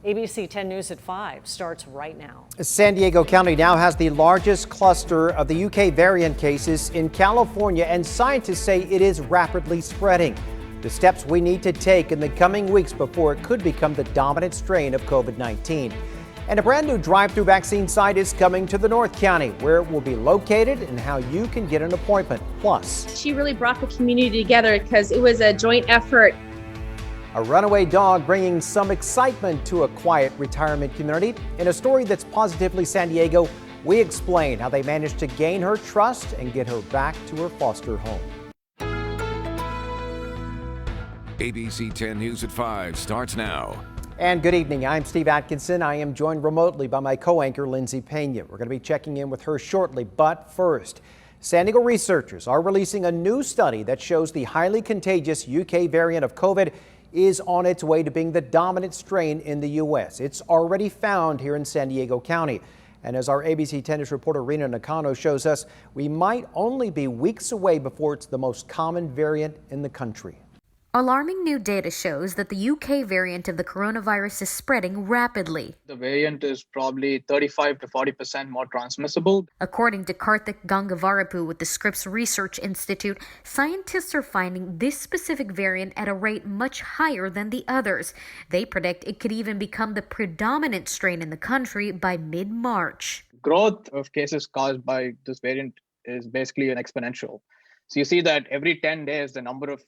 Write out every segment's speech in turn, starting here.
ABC 10 News at 5 starts right now. San Diego County now has the largest cluster of the UK variant cases in California, and scientists say it is rapidly spreading. The steps we need to take in the coming weeks before it could become the dominant strain of COVID-19. And a brand new drive-through vaccine site is coming to the North County, where it will be located and how you can get an appointment. Plus, she really brought the community together because it was a joint effort. A runaway dog bringing some excitement to a quiet retirement community. In a story that's positively San Diego, we explain how they managed to gain her trust and get her back to her foster home. ABC 10 News at 5 starts now. And good evening. I'm Steve Atkinson. I am joined remotely by my co-anchor, Lindsay Pena. We're going to be checking in with her shortly. But first, San Diego researchers are releasing a new study that shows the highly contagious UK variant of COVID is on its way to being the dominant strain in the U.S. It's already found here in San Diego County. And as our ABC 10 News reporter Rena Nakano shows us, we might only be weeks away before it's the most common variant in the country. Alarming new data shows that the UK variant of the coronavirus is spreading rapidly. The variant is probably 35 to 40% more transmissible. According to Karthik Gangavarapu with the Scripps Research Institute, scientists are finding this specific variant at a rate much higher than the others. They predict it could even become the predominant strain in the country by mid-March. Growth of cases caused by this variant is basically an exponential. So you see that every 10 days, the number of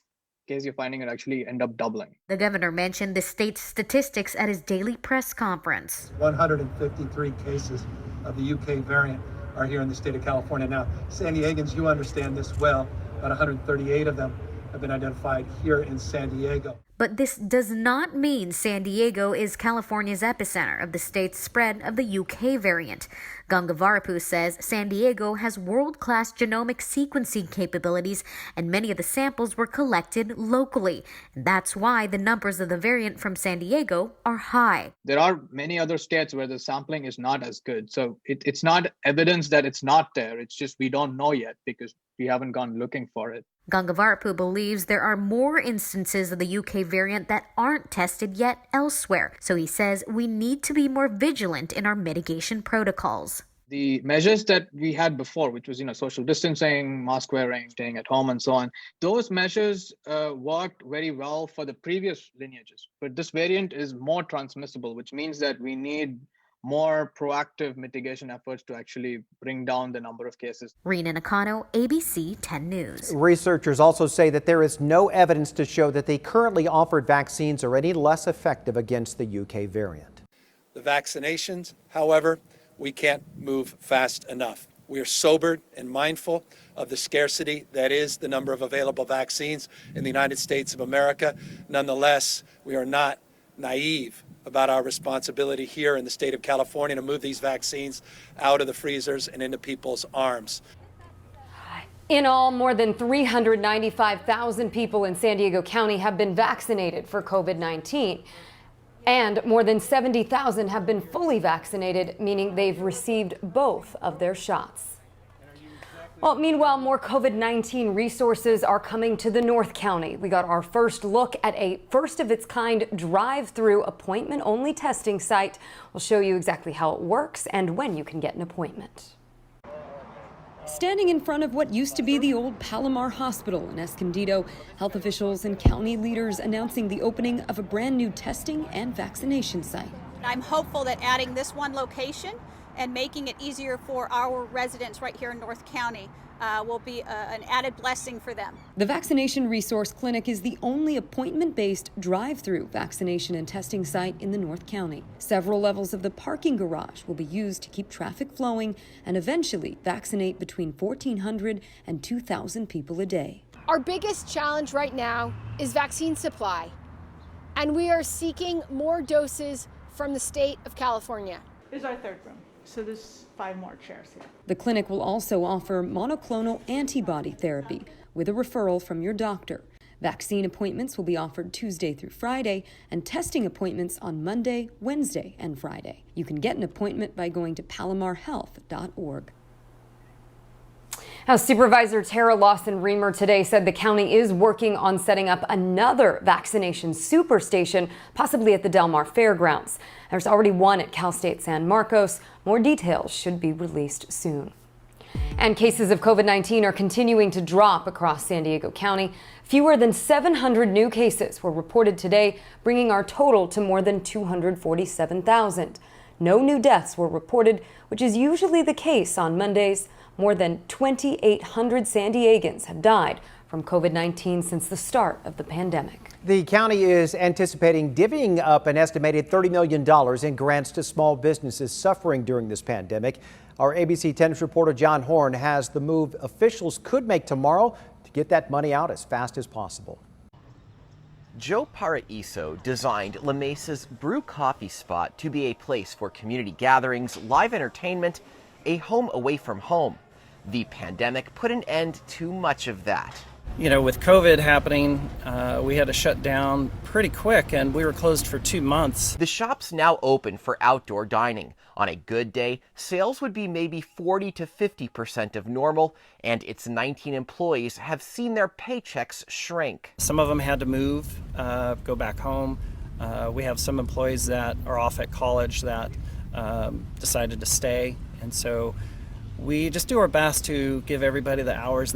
cases you're finding it actually end up doubling. The governor mentioned the state's statistics at his daily press conference. 153 cases of the UK variant are here in the state of California. Now, San Diegans, you understand this well. About 138 of them have been identified here in San Diego. But this does not mean San Diego is California's epicenter of the state's spread of the UK variant. Gangavarapu says San Diego has world-class genomic sequencing capabilities, and many of the samples were collected locally. That's why the numbers of the variant from San Diego are high. There are many other states where the sampling is not as good. So it's not evidence that it's not there. It's just we don't know yet because we haven't gone looking for it. Gangavarapu believes there are more instances of the UK variant that aren't tested yet elsewhere. So he says we need to be more vigilant in our mitigation protocols. The measures that we had before, which was, social distancing, mask wearing, staying at home and so on, those measures worked very well for the previous lineages. But this variant is more transmissible, which means that we need more proactive mitigation efforts to actually bring down the number of cases. Rena Nakano, ABC 10 News. Researchers also say that there is no evidence to show that the currently offered vaccines are any less effective against the UK variant. The vaccinations, however, we can't move fast enough. We are sobered and mindful of the scarcity that is the number of available vaccines in the United States of America. Nonetheless, we are not naive about our responsibility here in the state of California to move these vaccines out of the freezers and into people's arms. In all, more than 395,000 people in San Diego County have been vaccinated for COVID-19. And more than 70,000 have been fully vaccinated, meaning they've received both of their shots. Well, meanwhile, more COVID-19 resources are coming to the North County. We got our first look at a first-of-its-kind drive-through appointment-only testing site. We'll show you exactly how it works and when you can get an appointment. Standing in front of what used to be the old Palomar Hospital in Escondido, health officials and county leaders announcing the opening of a brand new testing and vaccination site. I'm hopeful that adding this one location and making it easier for our residents right here in North County will be an added blessing for them. The Vaccination Resource Clinic is the only appointment-based drive-through vaccination and testing site in the North County. Several levels of the parking garage will be used to keep traffic flowing and eventually vaccinate between 1,400 and 2,000 people a day. Our biggest challenge right now is vaccine supply, and we are seeking more doses from the state of California. This is our third room. So there's 5 more chairs here. The clinic will also offer monoclonal antibody therapy with a referral from your doctor. Vaccine appointments will be offered Tuesday through Friday and testing appointments on Monday, Wednesday, and Friday. You can get an appointment by going to palomarhealth.org. House Supervisor Tara Lawson-Remer today said the county is working on setting up another vaccination superstation, possibly at the Del Mar Fairgrounds. There's already one at Cal State San Marcos. More details should be released soon. And cases of COVID-19 are continuing to drop across San Diego County. Fewer than 700 new cases were reported today, bringing our total to more than 247,000. No new deaths were reported, which is usually the case on Mondays. More than 2,800 San Diegans have died from COVID-19 since the start of the pandemic. The county is anticipating divvying up an estimated $30 million in grants to small businesses suffering during this pandemic. Our ABC 10's reporter John Horn has the move officials could make tomorrow to get that money out as fast as possible. Joe Paraiso designed La Mesa's Brew Coffee Spot to be a place for community gatherings, live entertainment, a home away from home. The pandemic put an end to much of that. You know, with COVID happening, we had to shut down pretty quick and we were closed for 2 months. The shop's now open for outdoor dining. On a good day, sales would be maybe 40 to 50% of normal, and its 19 employees have seen their paychecks shrink. Some of them had to move, go back home. We have some employees that are off at college that decided to stay, and so we just do our best to give everybody the hours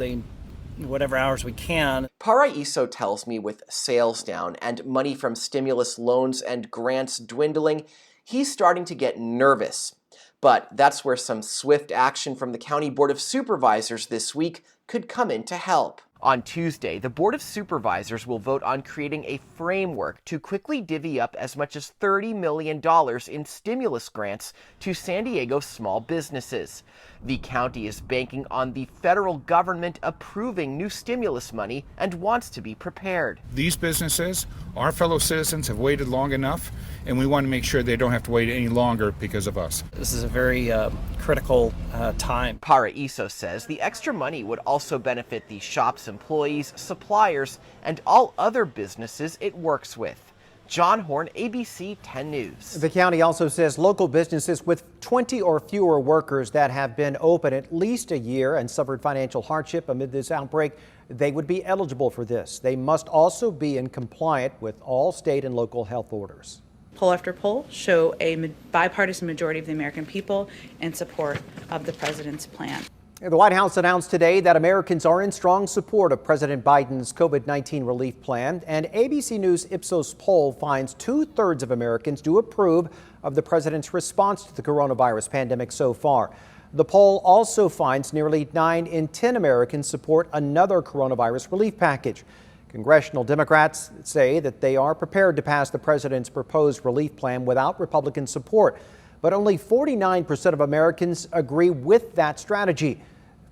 whatever hours we can. Paraiso tells me with sales down and money from stimulus loans and grants dwindling, he's starting to get nervous. But that's where some swift action from the County Board of Supervisors this week could come in to help. On Tuesday, the Board of Supervisors will vote on creating a framework to quickly divvy up as much as $30 million in stimulus grants to San Diego small businesses. The county is banking on the federal government approving new stimulus money and wants to be prepared. These businesses, our fellow citizens, have waited long enough, and we want to make sure they don't have to wait any longer because of us. This is a very critical time. Paraiso says the extra money would also benefit the shop's employees, suppliers, and all other businesses it works with. John Horn, ABC 10 News. The county also says local businesses with 20 or fewer workers that have been open at least a year and suffered financial hardship amid this outbreak, they would be eligible for this. They must also be in compliance with all state and local health orders. Poll after poll show a bipartisan majority of the American people in support of the president's plan. The White House announced today that Americans are in strong support of President Biden's COVID-19 relief plan, and ABC News Ipsos poll finds 2/3 of Americans do approve of the president's response to the coronavirus pandemic so far. The poll also finds nearly 9 in 10 Americans support another coronavirus relief package. Congressional Democrats say that they are prepared to pass the president's proposed relief plan without Republican support. But only 49% of Americans agree with that strategy.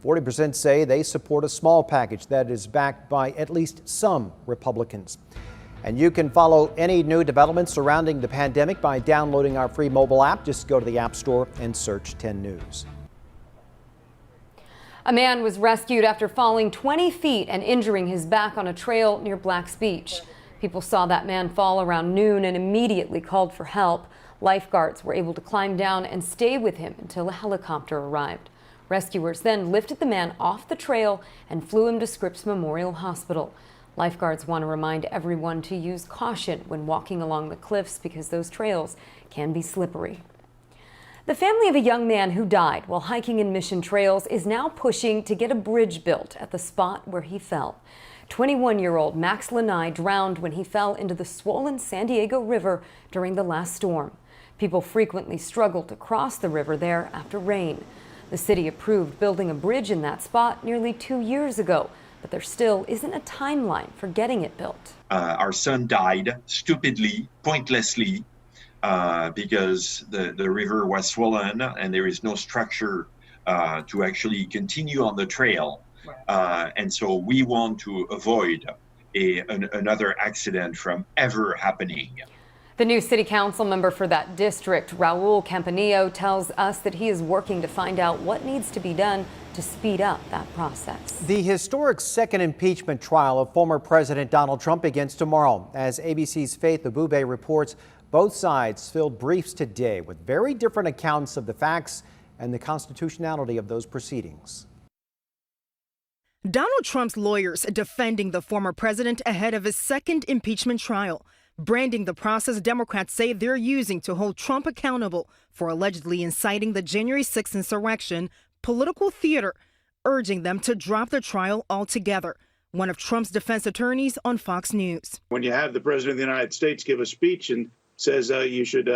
40% say they support a small package that is backed by at least some Republicans. And you can follow any new developments surrounding the pandemic by downloading our free mobile app. Just go to the App Store and search 10 News. A man was rescued after falling 20 feet and injuring his back on a trail near Black's Beach. People saw that man fall around noon and immediately called for help. Lifeguards were able to climb down and stay with him until a helicopter arrived. Rescuers then lifted the man off the trail and flew him to Scripps Memorial Hospital. Lifeguards want to remind everyone to use caution when walking along the cliffs because those trails can be slippery. The family of a young man who died while hiking in Mission Trails is now pushing to get a bridge built at the spot where he fell. 21-year-old Max Lanai drowned when he fell into the swollen San Diego River during the last storm. People frequently struggle to cross the river there after rain. The city approved building a bridge in that spot nearly 2 years ago, but there still isn't a timeline for getting it built. Our son died stupidly, pointlessly, because the river was swollen and there is no structure to actually continue on the trail. And so we want to avoid another accident from ever happening. The new city council member for that district, Raul Campanillo, tells us that he is working to find out what needs to be done to speed up that process. The historic second impeachment trial of former President Donald Trump begins tomorrow. As ABC's Faith Abube reports, both sides filled briefs today with very different accounts of the facts and the constitutionality of those proceedings. Donald Trump's lawyers defending the former president ahead of his second impeachment trial, branding the process Democrats say they're using to hold Trump accountable for allegedly inciting the January 6th insurrection, political theater, urging them to drop the trial altogether. One of Trump's defense attorneys on Fox News. When you have the president of the United States give a speech and says you should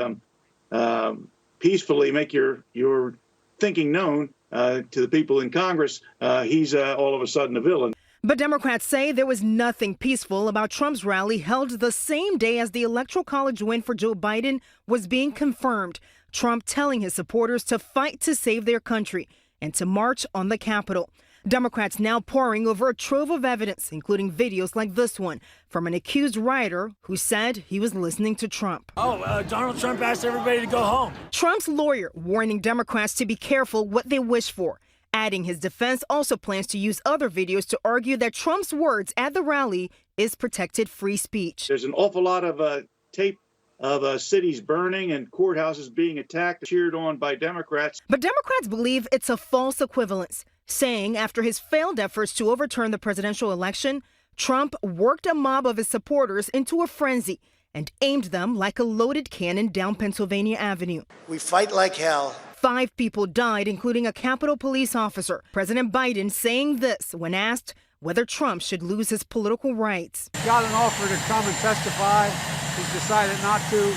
peacefully make your thinking known to the people in Congress, he's all of a sudden a villain. But Democrats say there was nothing peaceful about Trump's rally held the same day as the Electoral College win for Joe Biden was being confirmed. Trump telling his supporters to fight to save their country and to march on the Capitol. Democrats now poring over a trove of evidence, including videos like this one from an accused rioter who said he was listening to Trump. Donald Trump asked everybody to go home. Trump's lawyer warning Democrats to be careful what they wish for, adding his defense also plans to use other videos to argue that Trump's words at the rally is protected free speech. There's an awful lot of tape of cities burning and courthouses being attacked, cheered on by Democrats. But Democrats believe it's a false equivalence, saying after his failed efforts to overturn the presidential election, Trump worked a mob of his supporters into a frenzy and aimed them like a loaded cannon down Pennsylvania Avenue. We fight like hell. 5 people died, including a Capitol Police officer. President Biden saying this when asked whether Trump should lose his political rights. Got an offer to come and testify. He's decided not to.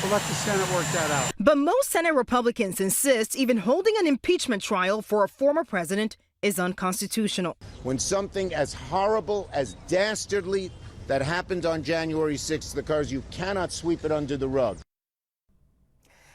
We'll let the Senate work that out. But most Senate Republicans insist even holding an impeachment trial for a former president is unconstitutional. When something as horrible, as dastardly that happened on January 6th occurs, you cannot sweep it under the rug.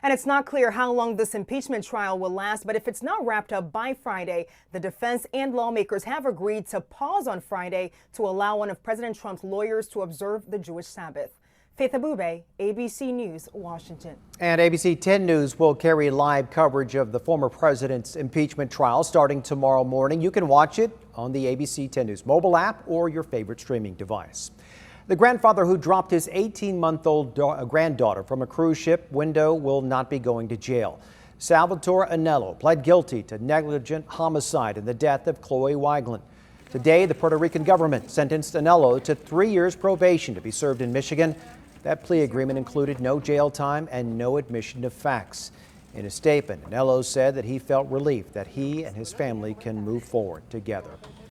And it's not clear how long this impeachment trial will last, but if it's not wrapped up by Friday, the defense and lawmakers have agreed to pause on Friday to allow one of President Trump's lawyers to observe the Jewish Sabbath. Faith Abube, ABC News, Washington. And ABC 10 News will carry live coverage of the former president's impeachment trial starting tomorrow morning. You can watch it on the ABC 10 News mobile app or your favorite streaming device. The grandfather who dropped his 18-month-old granddaughter from a cruise ship window will not be going to jail. Salvatore Anello pled guilty to negligent homicide in the death of Chloe Weigland. Today, the Puerto Rican government sentenced Anello to 3 years probation to be served in Michigan. That plea agreement included no jail time and no admission of facts. In a statement, Anello said that he felt relief that he and his family can move forward together.